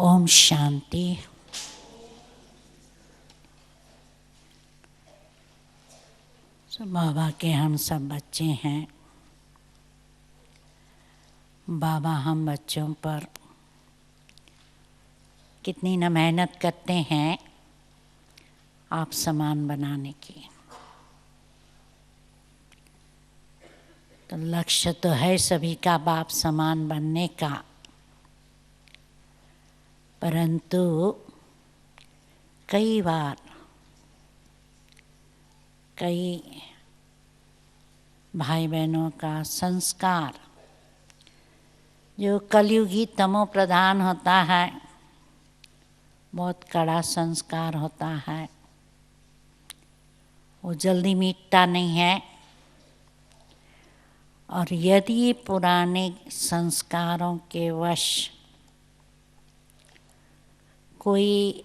ओम शांति। बाबा के हम सब बच्चे हैं। बाबा हम बच्चों पर कितनी न मेहनत करते हैं आप समान बनाने की। तो लक्ष्य तो है सभी का बाप समान बनने का, परंतु कई बार कई भाई बहनों का संस्कार जो कलयुगी तमो प्रधान होता है, बहुत कड़ा संस्कार होता है, वो जल्दी मिटता नहीं है। और यदि पुराने संस्कारों के वश कोई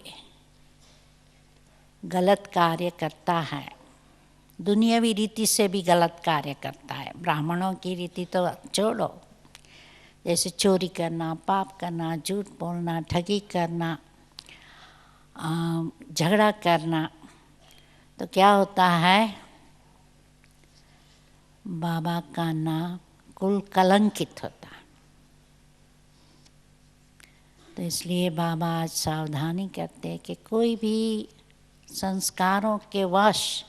गलत कार्य करता है, दुनियावी रीति से भी गलत कार्य करता है, ब्राह्मणों की रीति तो छोड़ो, जैसे चोरी करना, पाप करना, झूठ बोलना, ठगी करना, झगड़ा करना, तो क्या होता है, बाबा का नाम कुल कलंकित होता है। तो इसलिए बाबा आज सावधानी करते हैं कि कोई भी संस्कारों के वश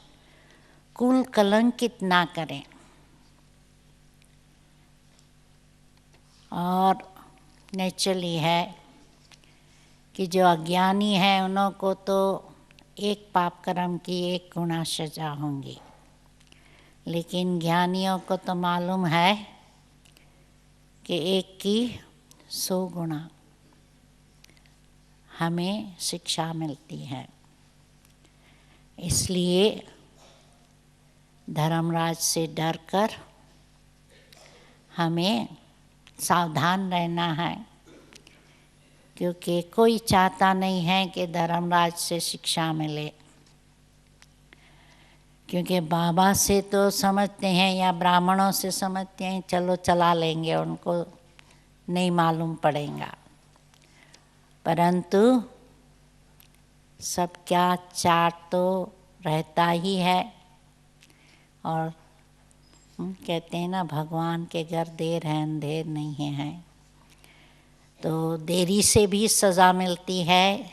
कुल कलंकित ना करें। और नेचुरली है कि जो अज्ञानी है उन्हों को तो एक पाप कर्म की एक गुना सजा होंगी, लेकिन ज्ञानियों को तो मालूम है कि एक की 100 गुना हमें शिक्षा मिलती है। इसलिए धर्मराज से डरकर हमें सावधान रहना है, क्योंकि कोई चाहता नहीं है कि धर्मराज से शिक्षा मिले। क्योंकि बाबा से तो समझते हैं या ब्राह्मणों से समझते हैं, चलो चला लेंगे, उनको नहीं मालूम पड़ेगा, परंतु सब क्या चार तो रहता ही है। और कहते हैं ना, भगवान के घर देर है अंधेर नहीं है। तो देरी से भी सज़ा मिलती है,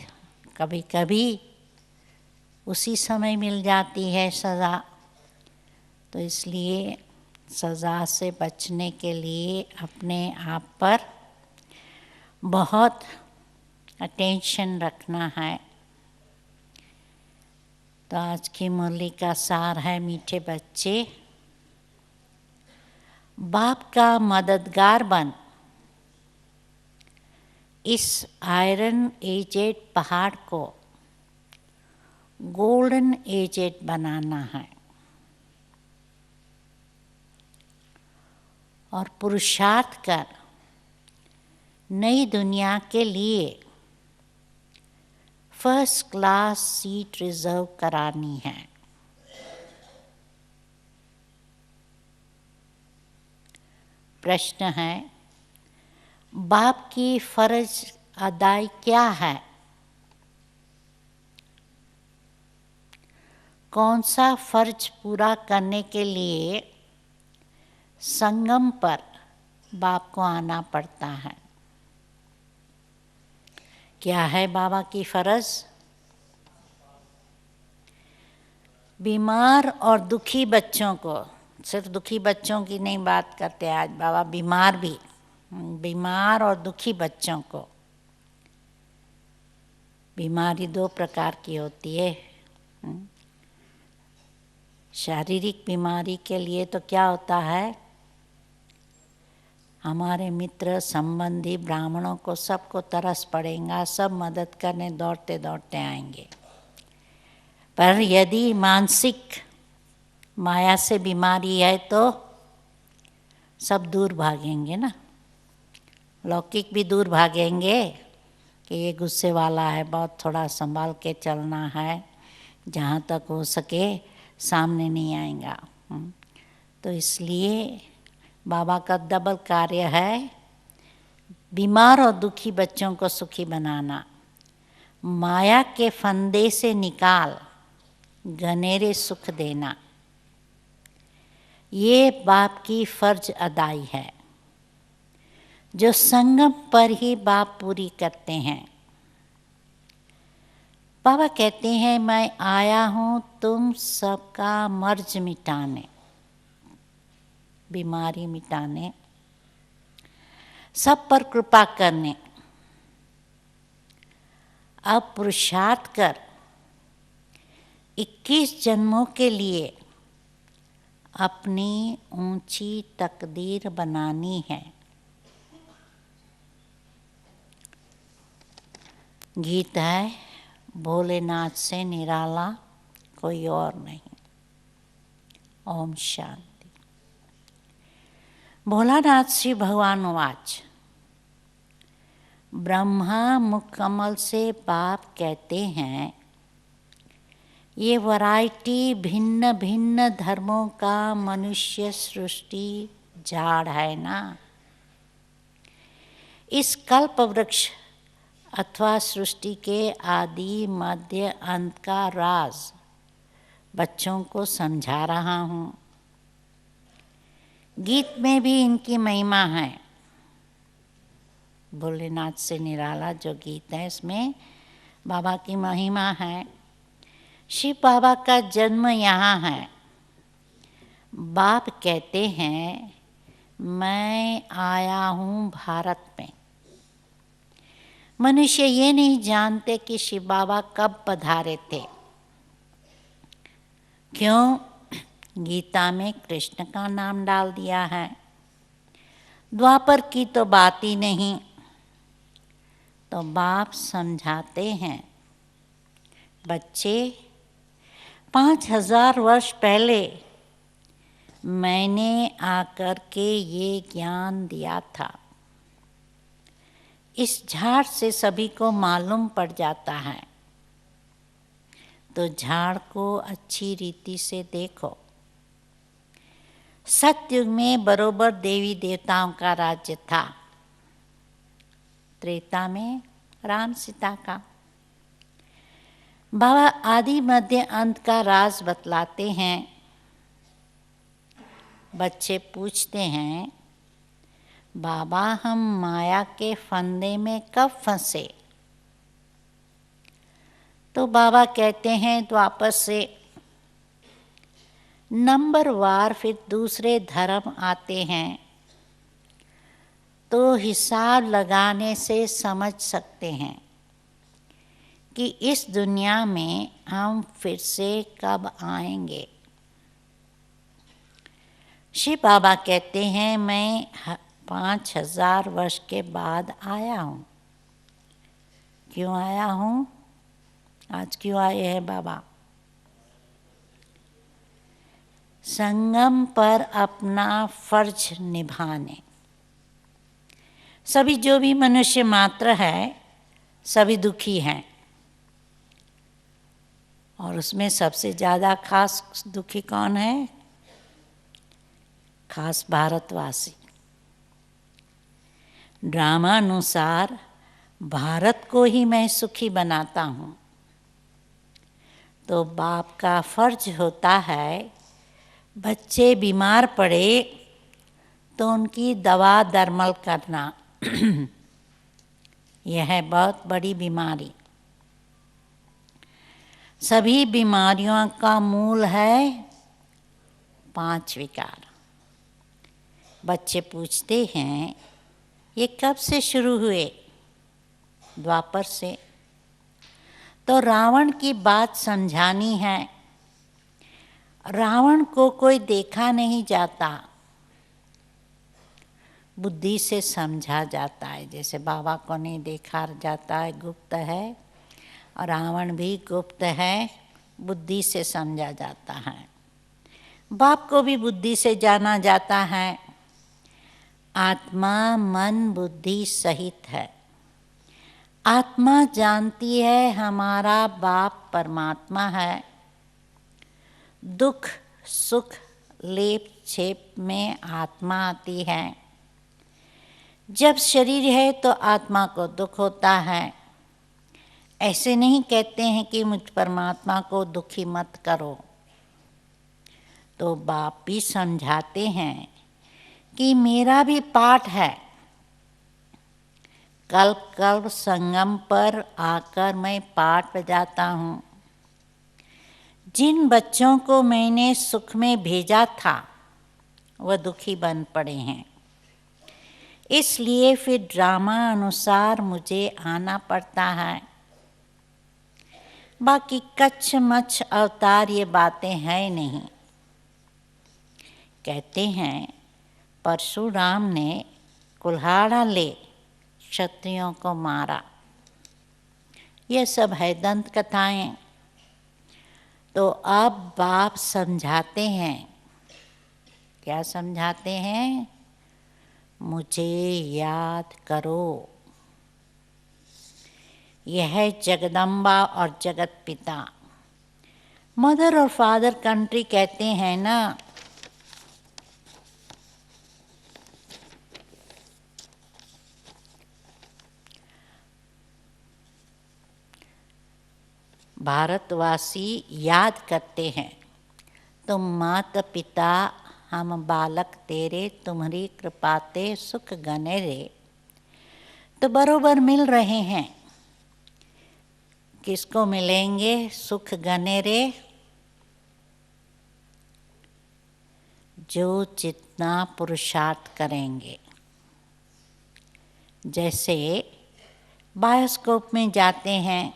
कभी कभी उसी समय मिल जाती है सज़ा। तो इसलिए सज़ा से बचने के लिए अपने आप पर बहुत अटेंशन रखना है। तो आज की मुरली का सार है, मीठे बच्चे, बाप का मददगार बन, इस आयरन एजेड पहाड़ को गोल्डन एजेड बनाना है। और पुरुषार्थ कर नई दुनिया के लिए फर्स्ट क्लास सीट रिजर्व करानी है। प्रश्न है, बाप की फर्ज अदाई क्या है? कौन सा फर्ज पूरा करने के लिए संगम पर बाप को आना पड़ता है? क्या है बाबा की फर्ज? बीमार और दुखी बच्चों को, सिर्फ दुखी बच्चों की नहीं बात करते आज बाबा, बीमार भी, बीमार और दुखी बच्चों को। बीमारी 2 प्रकार की होती है। शारीरिक बीमारी के लिए तो क्या होता है, हमारे मित्र संबंधी ब्राह्मणों को सबको तरस पड़ेगा, सब मदद करने दौड़ते दौड़ते आएंगे। पर यदि मानसिक माया से बीमारी है तो सब दूर भागेंगे ना, लौकिक भी दूर भागेंगे कि ये गुस्से वाला है, बहुत थोड़ा संभाल के चलना है, जहाँ तक हो सके सामने नहीं आएगा। तो इसलिए बाबा का डबल कार्य है, बीमार और दुखी बच्चों को सुखी बनाना, माया के फंदे से निकाल घनेरे सुख देना, ये बाप की फर्ज अदाई है जो संगम पर ही बाप पूरी करते हैं। बाबा कहते हैं, मैं आया हूँ तुम सबका मर्ज मिटाने, बीमारी मिटाने, सब पर कृपा करने। अब पुरुषार्थ कर 21 जन्मों के लिए अपनी ऊंची तकदीर बनानी है। गीत है, भोलेनाथ से निराला कोई और नहीं। ओम शांति। भोलानाथ श्री भगवान वाच। ब्रह्मा मुख कमल से बाप कहते हैं, ये वैरायटी भिन्न भिन्न धर्मों का मनुष्य सृष्टि झाड़ है ना। इस कल्प वृक्ष अथवा सृष्टि के आदि मध्य अंत का राज बच्चों को समझा रहा हूँ। गीत में भी इनकी महिमा है। भोलेनाथ से निराला जो गीत है, इसमें बाबा की महिमा है। शिव बाबा का जन्म यहाँ है। बाप कहते हैं, मैं आया हूँ भारत में। मनुष्य ये नहीं जानते कि शिव बाबा कब पधारे थे। क्यों? गीता में कृष्ण का नाम डाल दिया है। द्वापर की तो बात ही नहीं। तो बाप समझाते हैं, बच्चे 5000 वर्ष पहले मैंने आकर के ये ज्ञान दिया था। इस झाड़ से सभी को मालूम पड़ जाता है। तो झाड़ को अच्छी रीति से देखो। सतयुग में बरोबर देवी देवताओं का राज्य था। त्रेता में राम सीता का। बाबा आदि मध्य अंत का राज बतलाते हैं। बच्चे पूछते हैं, बाबा हम माया के फंदे में कब फंसे? तो बाबा कहते हैं, द्वापर से नंबर वार फिर दूसरे धर्म आते हैं, तो हिसाब लगाने से समझ सकते हैं कि इस दुनिया में हम फिर से कब आएंगे। शिव बाबा कहते हैं, मैं 5000 वर्ष के बाद आया हूँ। क्यों आया हूँ? आज क्यों आए हैं बाबा? संगम पर अपना फर्ज निभाने। सभी जो भी मनुष्य मात्र है, सभी दुखी हैं। और उसमें सबसे ज़्यादा खास दुखी कौन है? खास भारतवासी। ड्रामा अनुसार भारत को ही मैं सुखी बनाता हूँ। तो बाप का फर्ज होता है, बच्चे बीमार पड़े तो उनकी दवा दरमल करना। यह है बहुत बड़ी बीमारी। सभी बीमारियों का मूल है 5 विकार। बच्चे पूछते हैं, ये कब से शुरू हुए? द्वापर से। तो रावण की बात समझानी है। रावण को कोई देखा नहीं जाता, बुद्धि से समझा जाता है। जैसे बाबा को नहीं देखा जाता है, गुप्त है, और रावण भी गुप्त है, बुद्धि से समझा जाता है। बाप को भी बुद्धि से जाना जाता है। आत्मा मन बुद्धि सहित है। आत्मा जानती है हमारा बाप परमात्मा है। दुख सुख लेप छेप में आत्मा आती है। जब शरीर है तो आत्मा को दुख होता है। ऐसे नहीं कहते हैं कि मुझ परमात्मा को दुखी मत करो। तो बाप भी समझाते हैं कि मेरा भी पाठ है। कल्प कल्प संगम पर आकर मैं पाठ बजाता हूँ। जिन बच्चों को मैंने सुख में भेजा था वह दुखी बन पड़े हैं, इसलिए फिर ड्रामा अनुसार मुझे आना पड़ता है। बाकी कच्छ मच्छ अवतार ये बातें हैं नहीं। कहते हैं परशुराम ने कुल्हाड़ा ले क्षत्रियों को मारा। ये सब है दंत कथाएं। तो अब बाप समझाते हैं। क्या समझाते हैं? मुझे याद करो। यह है जगदम्बा और जगत पिता। मदर और फादर कंट्री कहते हैं ना। भारतवासी याद करते हैं, तुम माता पिता हम बालक तेरे, तुम्हारी कृपाते सुख गने रे। तो बरोबर मिल रहे हैं। किसको मिलेंगे सुख गने रे? जो जितना पुरुषार्थ करेंगे। जैसे बायोस्कोप में जाते हैं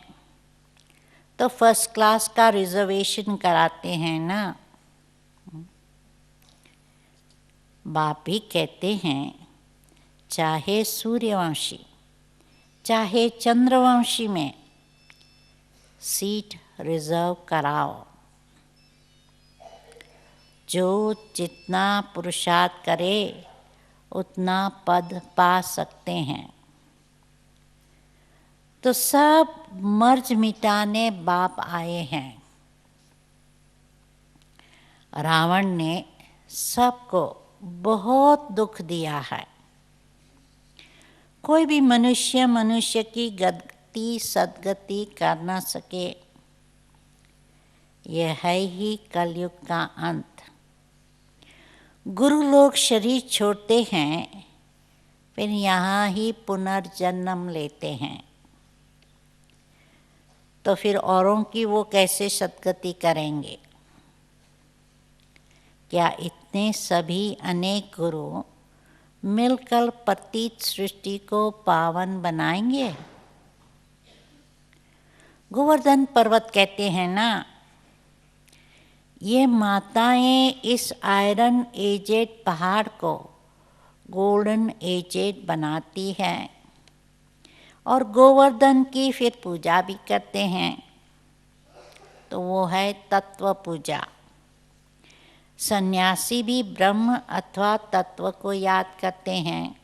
तो फर्स्ट क्लास का रिजर्वेशन कराते हैं ना। बाप भी कहते हैं चाहे सूर्यवंशी चाहे चंद्रवंशी में सीट रिजर्व कराओ। जो जितना पुरुषार्थ करे उतना पद पा सकते हैं। तो सब मर्ज मिटाने बाप आए हैं। रावण ने सबको बहुत दुख दिया है। कोई भी मनुष्य की गति सद्गति कर न सके। यह है ही कलयुग का अंत। गुरु लोग शरीर छोड़ते हैं, फिर यहाँ ही पुनर्जन्म लेते हैं। तो फिर औरों की वो कैसे सद्गति करेंगे? क्या इतने सभी अनेक गुरु मिलकर पतित सृष्टि को पावन बनाएंगे? गोवर्धन पर्वत कहते हैं ना, ये माताएं इस आयरन एजेड पहाड़ को गोल्डन एजेड बनाती हैं और गोवर्धन की फिर पूजा भी करते हैं। तो वो है तत्व पूजा। सन्यासी भी ब्रह्म अथवा तत्व को याद करते हैं,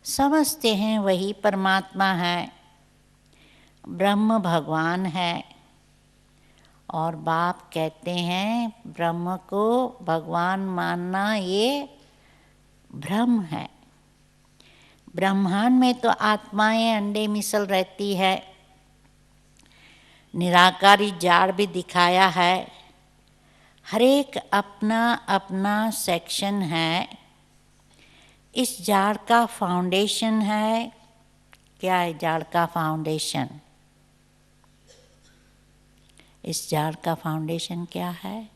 समझते हैं वही परमात्मा है, ब्रह्म भगवान है। और बाप कहते हैं ब्रह्म को भगवान मानना ये भ्रम है। ब्रह्मांड में तो आत्माएं अंडे मिसल रहती है। निराकारी जाड़ भी दिखाया है। हर एक अपना अपना सेक्शन है। इस जाड़ का फाउंडेशन है। क्या है जाड़ का फाउंडेशन? इस जाड़ का फाउंडेशन क्या है?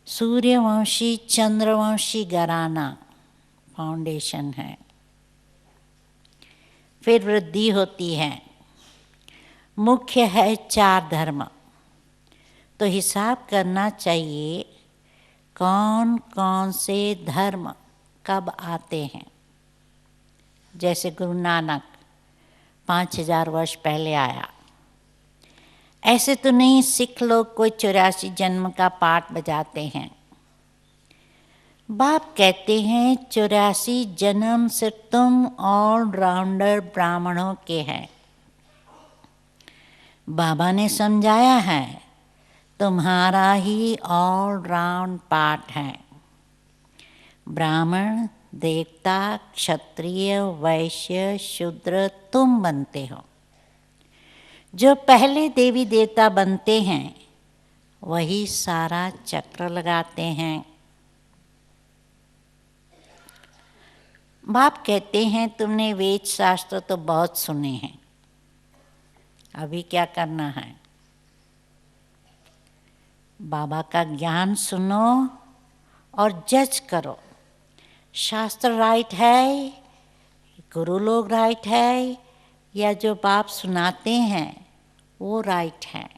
सूर्यवंशी चंद्रवंशी घराना फाउंडेशन है। फिर वृद्धि होती है। मुख्य है 4 धर्म। तो हिसाब करना चाहिए कौन कौन से धर्म कब आते हैं। जैसे गुरु नानक 5000 वर्ष पहले आया। ऐसे तो नहीं सिख लोग कोई 84 जन्म का पाठ बजाते हैं। बाप कहते हैं 84 जन्म से तुम ऑलराउंडर ब्राह्मणों के हैं। बाबा ने समझाया है तुम्हारा ही ऑल राउंड पाठ है। ब्राह्मण, देवता, क्षत्रिय, वैश्य, शूद्र तुम बनते हो। जो पहले देवी देवता बनते हैं वही सारा चक्र लगाते हैं। बाप कहते हैं तुमने वेद शास्त्र तो बहुत सुने हैं, अभी क्या करना है? बाबा का ज्ञान सुनो और जज करो, शास्त्र राइट है, गुरु लोग राइट है, या जो बाप सुनाते हैं वो राइट है।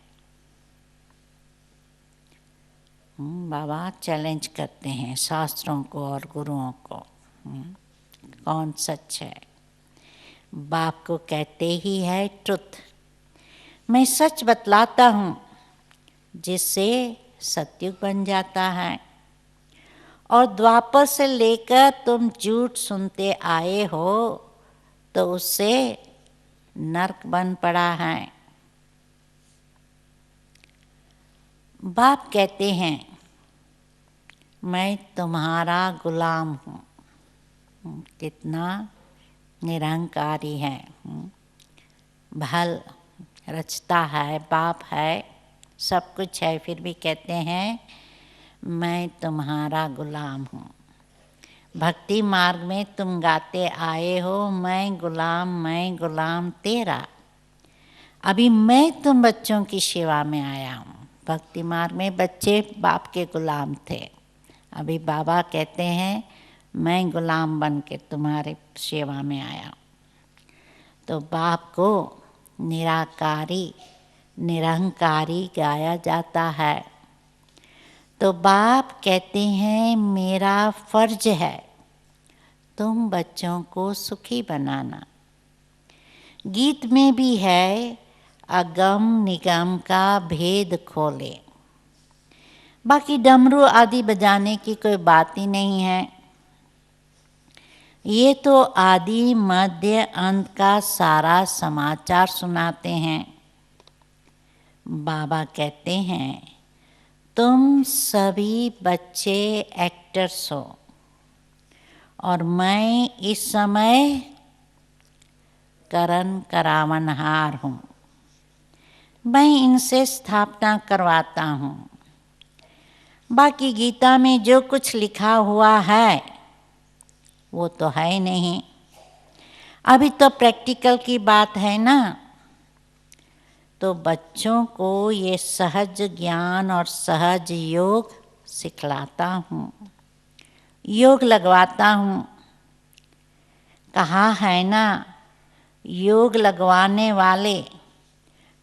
बाबा चैलेंज करते हैं शास्त्रों को और गुरुओं को, कौन सच है। बाप को कहते ही है ट्रुथ, मैं सच बतलाता हूँ जिससे सत्युग बन जाता है। और द्वापर से लेकर तुम झूठ सुनते आए हो तो उससे नरक बन पड़ा है। बाप कहते हैं मैं तुम्हारा गुलाम हूँ। कितना निरंकारी है, भल रचता है, बाप है, सब कुछ है, फिर भी कहते हैं मैं तुम्हारा गुलाम हूँ। भक्ति मार्ग में तुम गाते आए हो मैं गुलाम तेरा। अभी मैं तुम बच्चों की सेवा में आया हूँ। भक्ति मार्ग में बच्चे बाप के गुलाम थे, अभी बाबा कहते हैं मैं गुलाम बन के तुम्हारे सेवा में आया हूँ। तो बाप को निराकारी निरंकारी गाया जाता है। तो बाप कहते हैं मेरा फर्ज है तुम बच्चों को सुखी बनाना। गीत में भी है अगम निगम का भेद खोले। बाकी डमरू आदि बजाने की कोई बात ही नहीं है, ये तो आदि मध्य अंत का सारा समाचार सुनाते हैं। बाबा कहते हैं तुम सभी बच्चे एक्टर्स हो और मैं इस समय करण करावनहार हूँ। मैं इनसे स्थापना करवाता हूँ। बाकी गीता में जो कुछ लिखा हुआ है वो तो है नहीं, अभी तो प्रैक्टिकल की बात है ना। तो बच्चों को ये सहज ज्ञान और सहज योग सिखलाता हूँ, योग लगवाता हूँ। कहा है ना योग लगवाने वाले,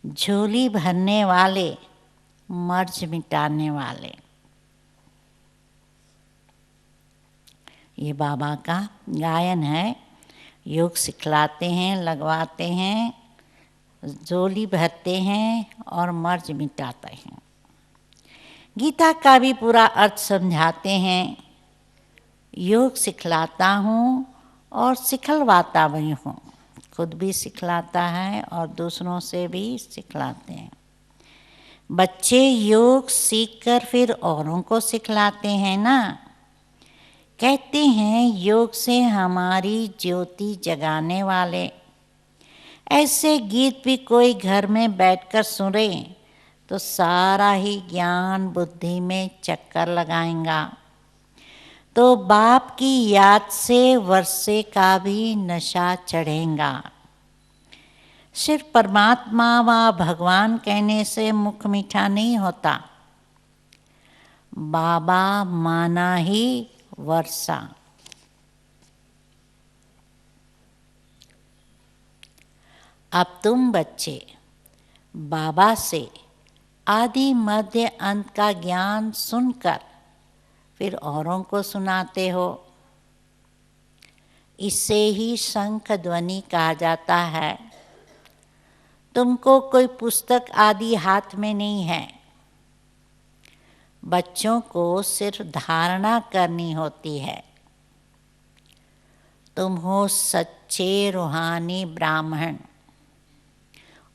झोली भरने वाले, मर्ज मिटाने वाले। ये बाबा का गायन है। योग सिखलाते हैं, लगवाते हैं, झोली भरते हैं और मर्ज मिटाते हैं। गीता का भी पूरा अर्थ समझाते हैं। योग सिखलाता हूँ और सिखलवाता भी हूँ, खुद भी सिखलाता है और दूसरों से भी सिखलाते हैं। बच्चे योग सीखकर फिर औरों को सिखलाते हैं ना। कहते हैं योग से हमारी ज्योति जगाने वाले। ऐसे गीत भी कोई घर में बैठकर सुने तो सारा ही ज्ञान बुद्धि में चक्कर लगाएगा। तो बाप की याद से वर्षे का भी नशा चढ़ेगा। सिर्फ परमात्मा व भगवान कहने से मुख मीठा नहीं होता, बाबा माना ही वर्षा। अब तुम बच्चे बाबा से आदि मध्य अंत का ज्ञान सुनकर फिर औरों को सुनाते हो। इससे ही शंख ध्वनि कहा जाता है। तुमको कोई पुस्तक आदि हाथ में नहीं है, बच्चों को सिर्फ धारणा करनी होती है। तुम हो सच्चे रूहानी ब्राह्मण,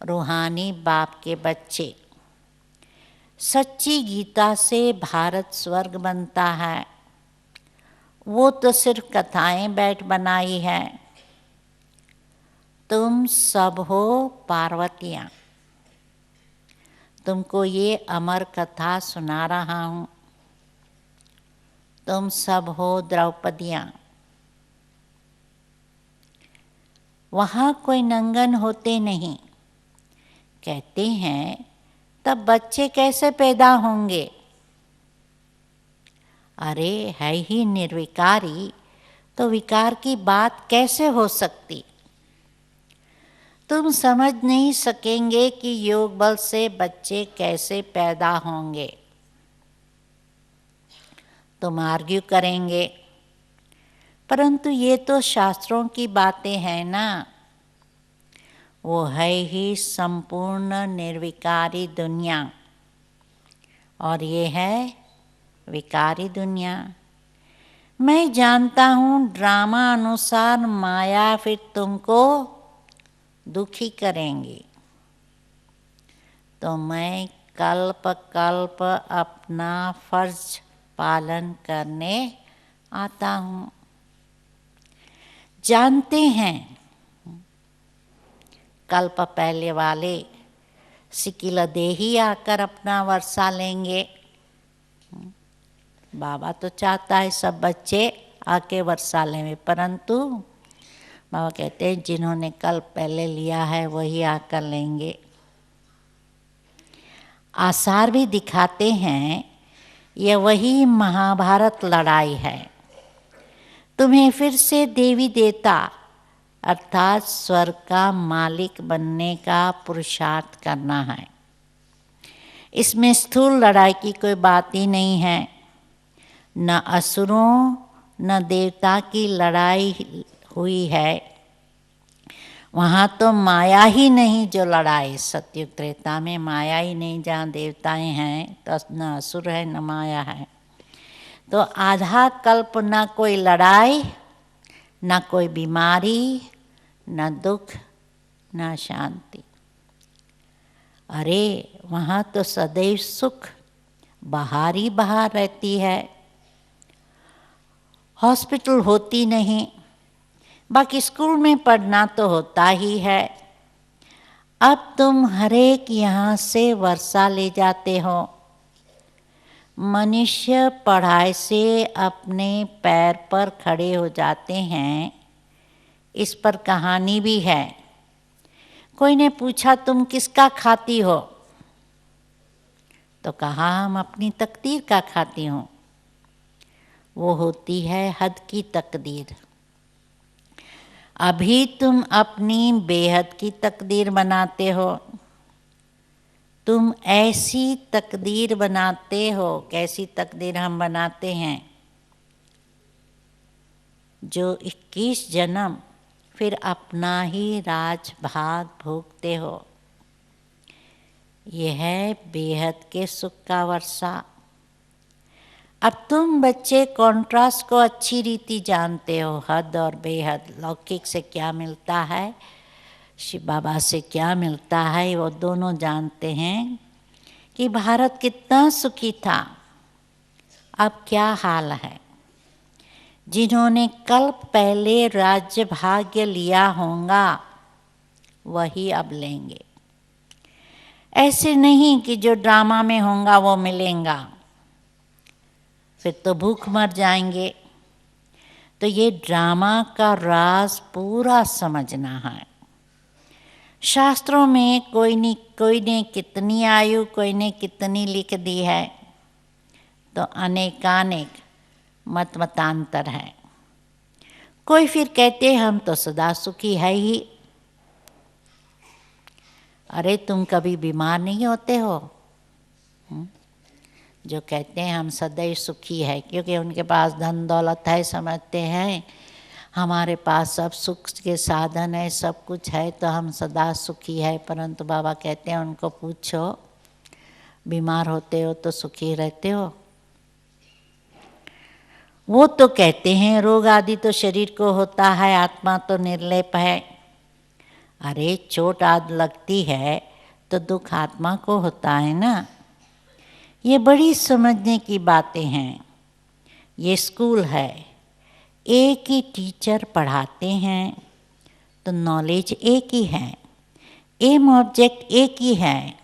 रूहानी बाप के बच्चे। सच्ची गीता से भारत स्वर्ग बनता है वो तो सिर्फ कथाएं बैठ बनाई है। तुम सब हो पार्वतियाँ, तुमको ये अमर कथा सुना रहा हूँ। तुम सब हो द्रौपदियाँ। वहाँ कोई नंगन होते नहीं। कहते हैं तब बच्चे कैसे पैदा होंगे? अरे है ही निर्विकारी, तो विकार की बात कैसे हो सकती? तुम समझ नहीं सकेंगे कि योग बल से बच्चे कैसे पैदा होंगे। तुम आर्ग्यू करेंगे, परंतु ये तो शास्त्रों की बातें हैं ना। वो है ही संपूर्ण निर्विकारी दुनिया, और ये है विकारी दुनिया। मैं जानता हूँ ड्रामा अनुसार माया फिर तुमको दुखी करेंगी, तो मैं कल्प कल्प अपना फर्ज पालन करने आता हूँ। जानते हैं कल्प पहले वाले सिकिल देही आकर अपना वर्षा लेंगे। बाबा तो चाहता है सब बच्चे आके वर्षा लें, परंतु बाबा कहते हैं जिन्होंने कल्प पहले लिया है वही आकर लेंगे। आसार भी दिखाते हैं ये वही महाभारत लड़ाई है। तुम्हें फिर से देवी देवता अर्थात स्वर्ग का मालिक बनने का पुरुषार्थ करना है। इसमें स्थूल लड़ाई की कोई बात ही नहीं है। न असुरों न देवता की लड़ाई हुई है। वहाँ तो माया ही नहीं जो लड़ाई, सतयुग त्रेता में माया ही नहीं, जहाँ देवताएं हैं तो न असुर है न माया है। तो आधा कल्प न कोई लड़ाई, न कोई बीमारी, न दुख, न शांति। अरे वहाँ तो सदैव सुख बाहर ही बाहर रहती है। हॉस्पिटल होती नहीं, बाकी स्कूल में पढ़ना तो होता ही है। अब तुम हर एक यहाँ से वर्षा ले जाते हो। मनुष्य पढ़ाई से अपने पैर पर खड़े हो जाते हैं, इस पर कहानी भी है। कोई ने पूछा तुम किसका खाती हो, तो कहा हम अपनी तकदीर का खाती हूँ। वो होती है हद की तकदीर। अभी तुम अपनी बेहद की तकदीर बनाते हो। तुम ऐसी तकदीर बनाते हो, कैसी तकदीर हम बनाते हैं, जो 21 जन्म फिर अपना ही राजभाग भोगते हो। यह है बेहद के सुख का वर्षा। अब तुम बच्चे कॉन्ट्रास्ट को अच्छी रीति जानते हो। हद और बेहद, लौकिक से क्या मिलता है, शिव बाबा से क्या मिलता है, वो दोनों जानते हैं कि भारत कितना सुखी था, अब क्या हाल है। जिन्होंने कल्प पहले राज्य भाग्य लिया होगा वही अब लेंगे। ऐसे नहीं कि जो ड्रामा में होगा वो मिलेगा, फिर तो भूख मर जाएंगे। तो ये ड्रामा का राज पूरा समझना है। शास्त्रों में कोई ने कितनी आयु, कोई ने कितनी लिख दी है, तो अनेकानेक मतांतर है। कोई फिर कहते हम तो सदा सुखी है ही। अरे तुम कभी बीमार नहीं होते हो? जो कहते हैं हम सदैव सुखी है, क्योंकि उनके पास धन दौलत है, समझते हैं हमारे पास सब सुख के साधन है, सब कुछ है, तो हम सदा सुखी है। परंतु बाबा कहते हैं उनको पूछो बीमार होते हो तो सुखी रहते हो? वो तो कहते हैं रोग आदि तो शरीर को होता है, आत्मा तो निर्लेप है। अरे चोट आदि लगती है तो दुख आत्मा को होता है ना। ये बड़ी समझने की बातें हैं। ये स्कूल है, एक ही टीचर पढ़ाते हैं तो नॉलेज एक ही है, एम ऑब्जेक्ट एक ही है,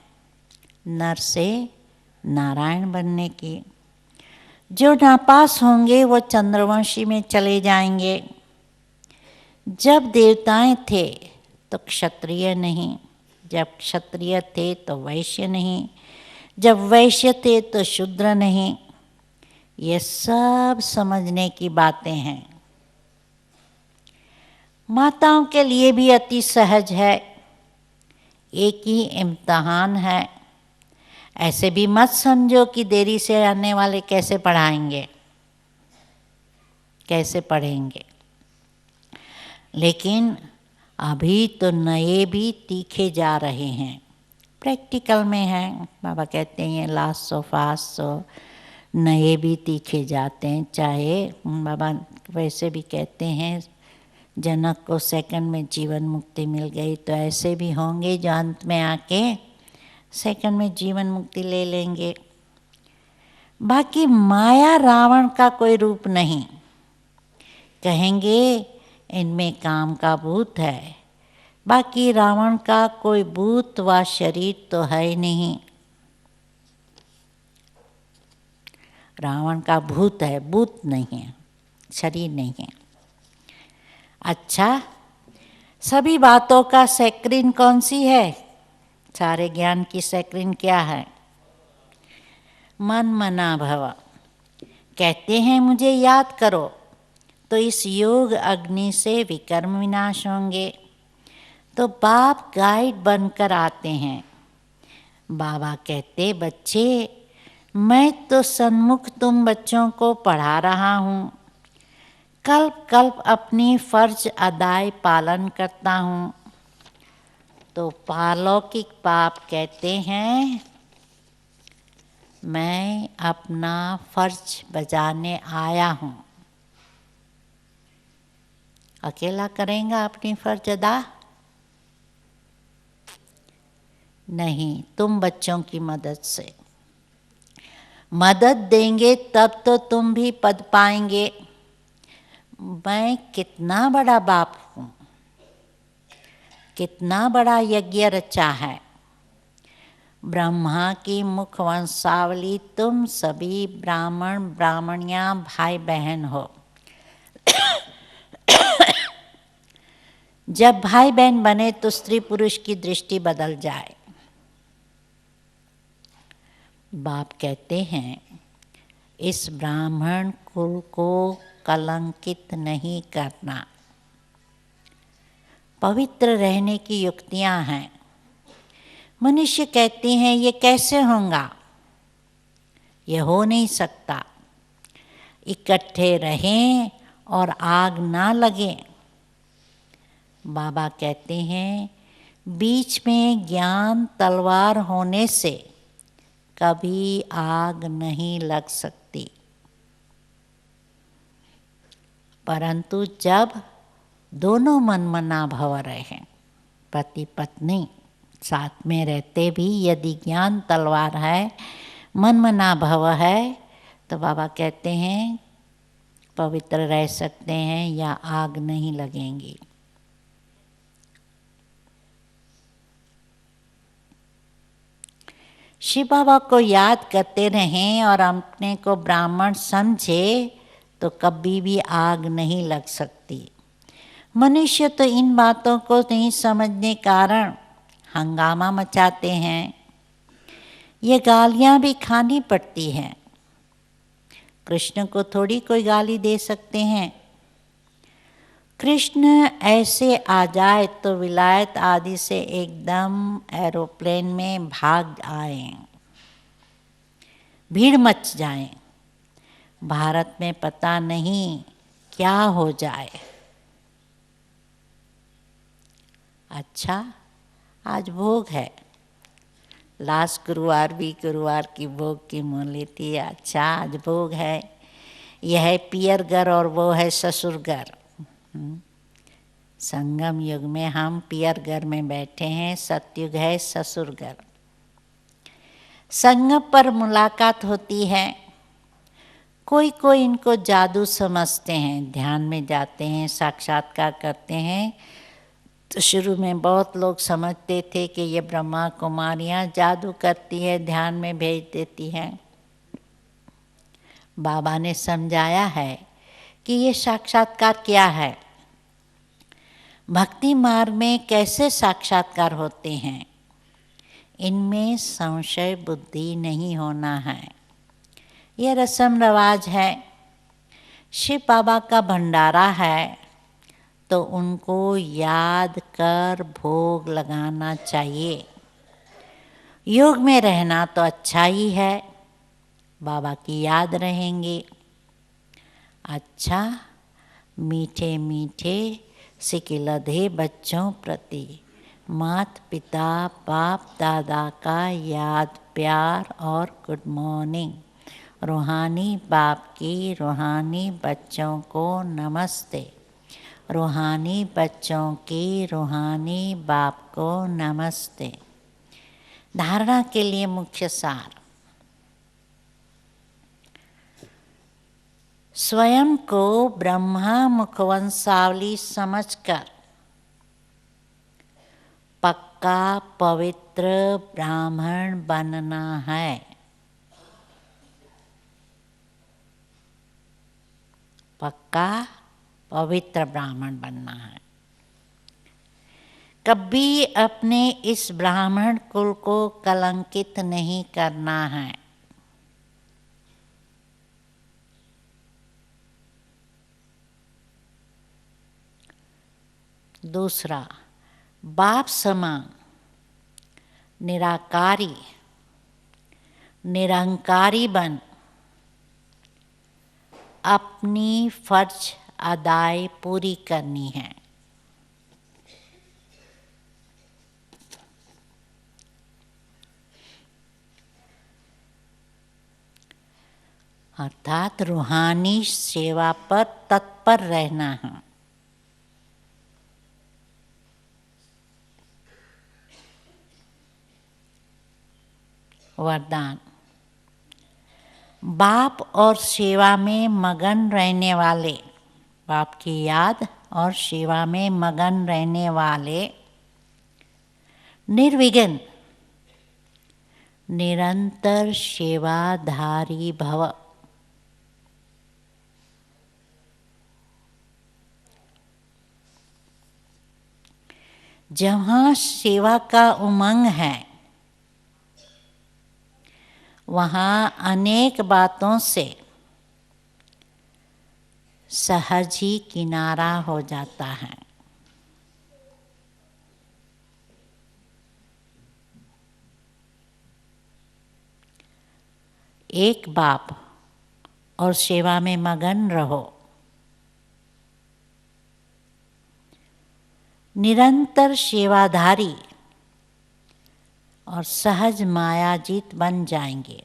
नर से नारायण बनने की। जो नापास होंगे वो चंद्रवंशी में चले जाएंगे। जब देवताएं थे तो क्षत्रिय नहीं, जब क्षत्रिय थे तो वैश्य नहीं, जब वैश्य थे तो शूद्र नहीं। ये सब समझने की बातें हैं। माताओं के लिए भी अति सहज है, एक ही इम्तहान है। ऐसे भी मत समझो कि देरी से आने वाले कैसे पढ़ाएंगे, कैसे पढ़ेंगे। लेकिन अभी तो नए भी तीखे जा रहे हैं, प्रैक्टिकल में है। बाबा कहते हैं लास्ट सो फास्ट सो, नए भी तीखे जाते हैं। चाहे बाबा वैसे भी कहते हैं जनक को सेकंड में जीवन मुक्ति मिल गई, तो ऐसे भी होंगे जो अंत में आके सेकंड में जीवन मुक्ति ले लेंगे। बाकी माया रावण का कोई रूप नहीं। कहेंगे इनमें काम का भूत है, बाकी रावण का कोई भूत व शरीर तो है ही नहीं। रावण का भूत है, भूत नहीं है, शरीर नहीं है। अच्छा, सभी बातों का सेक्रीन कौन सी है? सारे ज्ञान की सेक्रीन क्या है? मन मना भव। कहते हैं मुझे याद करो तो इस योग अग्नि से विकर्म विनाश होंगे। तो बाप गाइड बनकर आते हैं। बाबा कहते बच्चे मैं तो सन्मुख तुम बच्चों को पढ़ा रहा हूँ, कल्प कल्प अपनी फर्ज अदाय पालन करता हूँ। तो पालौकिक बाप कहते हैं मैं अपना फर्ज बजाने आया हूँ। अकेला करेगा अपनी फर्ज अदा? नहीं, तुम बच्चों की मदद से। मदद देंगे तब तो तुम भी पद पाएंगे। मैं कितना बड़ा बाप हूँ, कितना बड़ा यज्ञ रचा है। ब्रह्मा की मुख वंशावली तुम सभी ब्राह्मण ब्राह्मणियाँ भाई बहन हो। जब भाई बहन बने तो स्त्री पुरुष की दृष्टि बदल जाए। बाप कहते हैं इस ब्राह्मण कुल को कलंकित नहीं करना। पवित्र रहने की युक्तियां हैं। मनुष्य कहते हैं ये कैसे होगा, ये हो नहीं सकता। इकट्ठे रहें और आग ना लगे। बाबा कहते हैं बीच में ज्ञान तलवार होने से कभी आग नहीं लग सकती, परंतु जब दोनों मनमना भव रहें, पति पत्नी साथ में रहते भी यदि ज्ञान तलवार है, मनमना भव है, तो बाबा कहते हैं पवित्र रह सकते हैं या आग नहीं लगेंगी। शिव बाबा को याद करते रहें और अपने को ब्राह्मण समझे तो कभी भी आग नहीं लग सकती। मनुष्य तो इन बातों को नहीं समझने कारण हंगामा मचाते हैं। ये गालियाँ भी खानी पड़ती हैं। कृष्ण को थोड़ी कोई गाली दे सकते हैं। कृष्ण ऐसे आ जाए तो विलायत आदि से एकदम एरोप्लेन में भाग आए, भीड़ मच जाए। भारत में पता नहीं क्या हो जाए। अच्छा, आज भोग है, लास्ट गुरुवार भी गुरुवार की भोग की मूली थी। अच्छा, आज भोग है। यह है पियर घर और वो है ससुर घर। संगम युग में हम पियर घर में बैठे हैं, सतयुग है ससुर घर। संगम पर मुलाकात होती है। कोई कोई इनको जादू समझते हैं, ध्यान में जाते हैं, साक्षात्कार करते हैं। तो शुरू में बहुत लोग समझते थे कि ये ब्रह्मा कुमारियाँ जादू करती है, ध्यान में भेज देती हैं। बाबा ने समझाया है कि ये साक्षात्कार क्या है, भक्ति मार्ग में कैसे साक्षात्कार होते हैं, इनमें संशय बुद्धि नहीं होना है। ये रस्म रवाज है। शिव बाबा का भंडारा है तो उनको याद कर भोग लगाना चाहिए। योग में रहना तो अच्छा ही है, बाबा की याद रहेंगे। अच्छा, मीठे मीठे सिकिलधे बच्चों प्रति माता पिता बाप दादा का याद प्यार और गुड मॉर्निंग। रूहानी बाप की रूहानी बच्चों को नमस्ते। रूहानी बच्चों की रूहानी बाप को नमस्ते। धारणा के लिए मुख्य सार। स्वयं को ब्रह्मा मुखवंशावली समझकर पक्का पवित्र ब्राह्मण बनना है। पक्का पवित्र ब्राह्मण बनना है। कभी अपने इस ब्राह्मण कुल को कलंकित नहीं करना है। दूसरा, बाप समान निराकारी निरंकारी बन अपनी फर्ज अदाई पूरी करनी है। अर्थात रूहानी सेवा पर तत्पर रहना है। वरदान। बाप और सेवा में मगन रहने वाले, बाप की याद और सेवा में मगन रहने वाले निर्विघ्न निरंतर सेवाधारी भव। जहाँ सेवा का उमंग है वहाँ अनेक बातों से सहज ही किनारा हो जाता है। एक बाप और सेवा में मगन रहो। निरंतर सेवाधारी और सहज मायाजीत बन जाएंगे।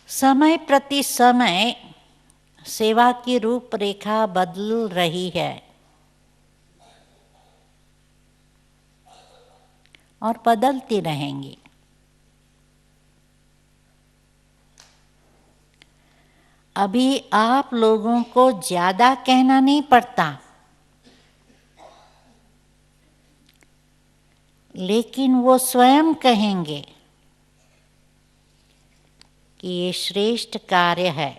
समय प्रति समय सेवा की रूपरेखा बदल रही है और बदलती रहेंगी। अभी आप लोगों को ज़्यादा कहना नहीं पड़ता, लेकिन वो स्वयं कहेंगे कि ये श्रेष्ठ कार्य है,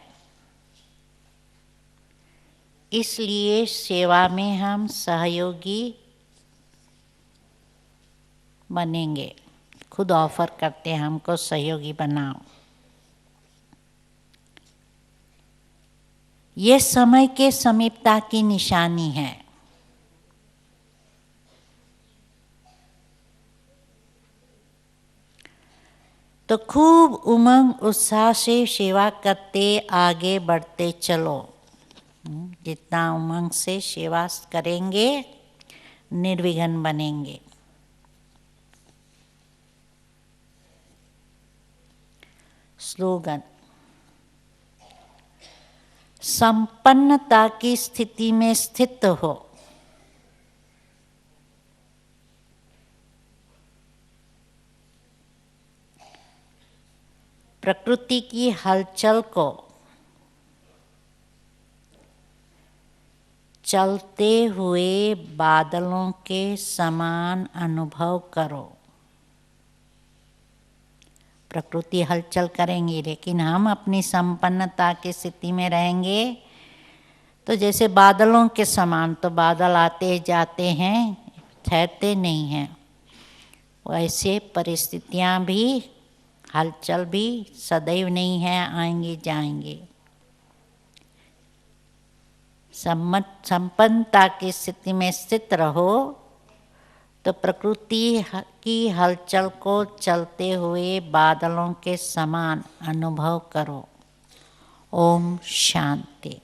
इसलिए सेवा में हम सहयोगी बनेंगे। खुद ऑफर करते हैं हमको सहयोगी बनाओ। ये समय के समीपता की निशानी है। तो खूब उमंग उत्साह से सेवा करते आगे बढ़ते चलो। जितना उमंग से सेवा करेंगे निर्विघ्न बनेंगे। स्लोगन। संपन्नता की स्थिति में स्थित हो। प्रकृति की हलचल को चलते हुए बादलों के समान अनुभव करो। प्रकृति हलचल करेंगी लेकिन हम अपनी संपन्नता की स्थिति में रहेंगे तो जैसे बादलों के समान, तो बादल आते जाते हैं, ठहरते नहीं हैं, वैसे परिस्थितियां भी, हलचल भी सदैव नहीं है, आएंगी जाएंगी। संपन्नता की स्थिति में स्थित रहो तो प्रकृति की हलचल को चलते हुए बादलों के समान अनुभव करो। ओम शांति।